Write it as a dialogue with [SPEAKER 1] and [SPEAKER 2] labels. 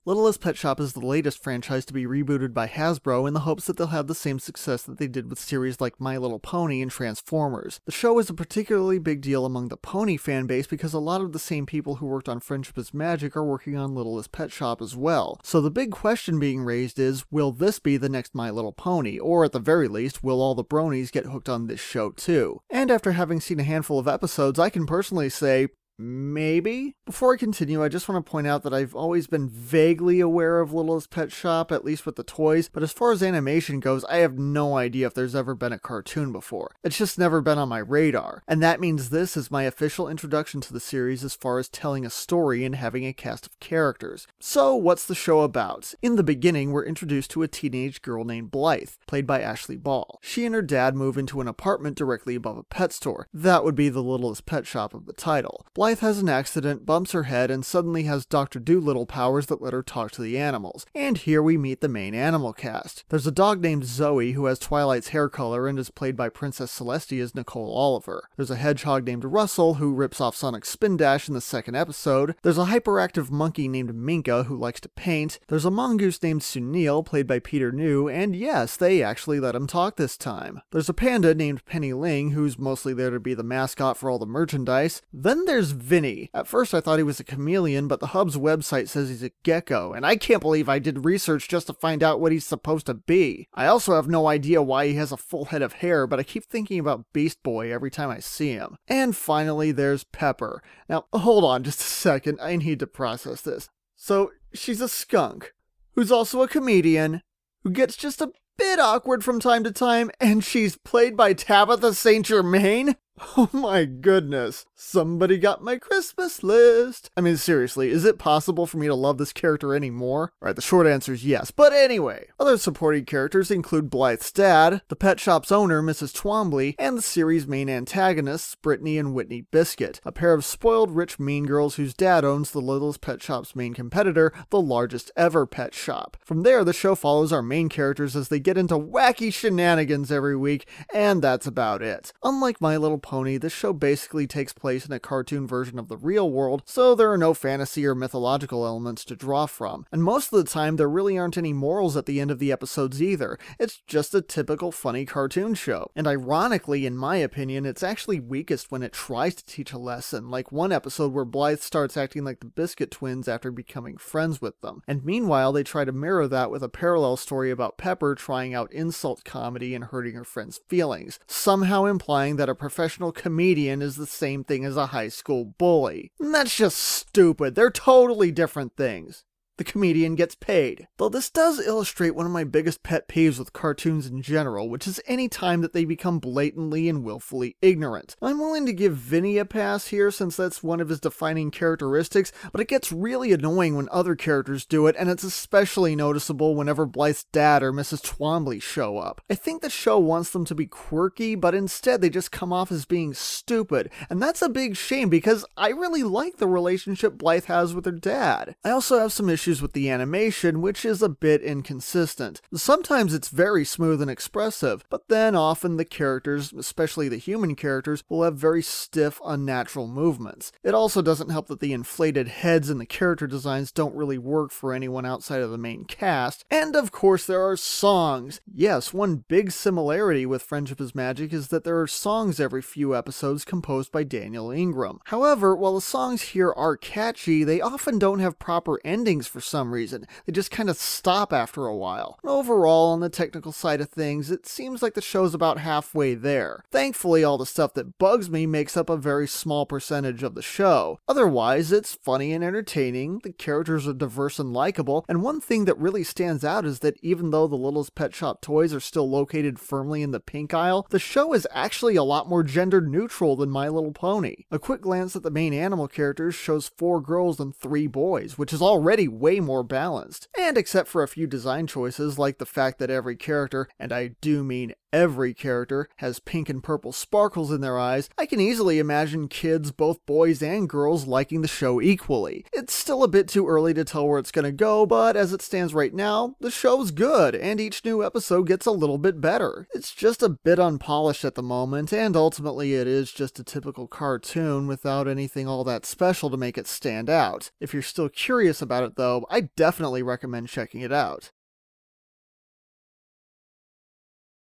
[SPEAKER 1] Littlest Pet Shop is the latest franchise to be rebooted by Hasbro in the hopes that they'll have the same success that they did with series like My Little Pony and Transformers. The show is a particularly big deal among the pony fan base because a lot of the same people who worked on Friendship is Magic are working on Littlest Pet Shop as well. So the big question being raised is, will this be the next My Little Pony? Or at the very least, will all the bronies get hooked on this show too? And after having seen a handful of episodes, I can personally say, maybe? Before I continue, I just want to point out that I've always been vaguely aware of Littlest Pet Shop, at least with the toys, but as far as animation goes, I have no idea if there's ever been a cartoon before. It's just never been on my radar, and that means this is my official introduction to the series as far as telling a story and having a cast of characters. So, what's the show about? In the beginning, we're introduced to a teenage girl named Blythe, played by Ashley Ball. She and her dad move into an apartment directly above a pet store. That would be the Littlest Pet Shop of the title. Blythe has an accident, bumps her head, and suddenly has Dr. Dolittle powers that let her talk to the animals. And here we meet the main animal cast. There's a dog named Zoe who has Twilight's hair color and is played by Princess Celestia's Nicole Oliver. There's a hedgehog named Russell who rips off Sonic's Spin Dash in the second episode. There's a hyperactive monkey named Minka who likes to paint. There's a mongoose named Sunil played by Peter New, and yes, they actually let him talk this time. There's a panda named Penny Ling who's mostly there to be the mascot for all the merchandise. Then there's Vinny. At first I thought he was a chameleon, but the Hub's website says he's a gecko, and I can't believe I did research just to find out what he's supposed to be. I also have no idea why he has a full head of hair, but I keep thinking about Beast Boy every time I see him. And finally there's Pepper. Now, hold on just a second, I need to process this. So, she's a skunk, who's also a comedian, who gets just a bit awkward from time to time, and she's played by Tabitha St. Germain? Oh my goodness, somebody got my Christmas list. I mean, seriously, is it possible for me to love this character anymore? Alright, the short answer is yes, but anyway. Other supporting characters include Blythe's dad, the pet shop's owner, Mrs. Twombly, and the series' main antagonists, Brittany and Whitney Biscuit, a pair of spoiled rich mean girls whose dad owns the Littlest Pet Shop's main competitor, the largest ever pet shop. From there, the show follows our main characters as they get into wacky shenanigans every week, and that's about it. Unlike My Little Pony, this show basically takes place in a cartoon version of the real world, so there are no fantasy or mythological elements to draw from. And most of the time, there really aren't any morals at the end of the episodes either. It's just a typical funny cartoon show. And ironically, in my opinion, it's actually weakest when it tries to teach a lesson, like one episode where Blythe starts acting like the Biscuit twins after becoming friends with them. And meanwhile, they try to mirror that with a parallel story about Pepper trying out insult comedy and hurting her friends' feelings, somehow implying that a professional comedian is the same thing as a high school bully. And that's just stupid. They're totally different things. The comedian gets paid. Though this does illustrate one of my biggest pet peeves with cartoons in general, which is any time that they become blatantly and willfully ignorant. I'm willing to give Vinny a pass here since that's one of his defining characteristics, but it gets really annoying when other characters do it, and it's especially noticeable whenever Blythe's dad or Mrs. Twombly show up. I think the show wants them to be quirky, but instead they just come off as being stupid, and that's a big shame because I really like the relationship Blythe has with her dad. I also have some issues with the animation, which is a bit inconsistent. Sometimes it's very smooth and expressive, but then often the characters, especially the human characters, will have very stiff, unnatural movements. It also doesn't help that the inflated heads and the character designs don't really work for anyone outside of the main cast. And of course there are songs. Yes, one big similarity with Friendship is Magic is that there are songs every few episodes composed by Daniel Ingram. However, while the songs here are catchy, they often don't have proper endings for some reason. They just kind of stop after a while. Overall, on the technical side of things, it seems like the show's about halfway there. Thankfully, all the stuff that bugs me makes up a very small percentage of the show. Otherwise, it's funny and entertaining, the characters are diverse and likable, and one thing that really stands out is that even though the Littlest Pet Shop toys are still located firmly in the pink aisle, the show is actually a lot more gender neutral than My Little Pony. A quick glance at the main animal characters shows 4 girls and 3 boys, which is already way more balanced. And except for a few design choices like the fact that every character, and I do mean every character has pink and purple sparkles in their eyes, I can easily imagine kids, both boys and girls, liking the show equally. It's still a bit too early to tell where it's gonna go, but as it stands right now, the show's good, and each new episode gets a little bit better. It's just a bit unpolished at the moment, and ultimately it is just a typical cartoon without anything all that special to make it stand out. If you're still curious about it though, I definitely recommend checking it out.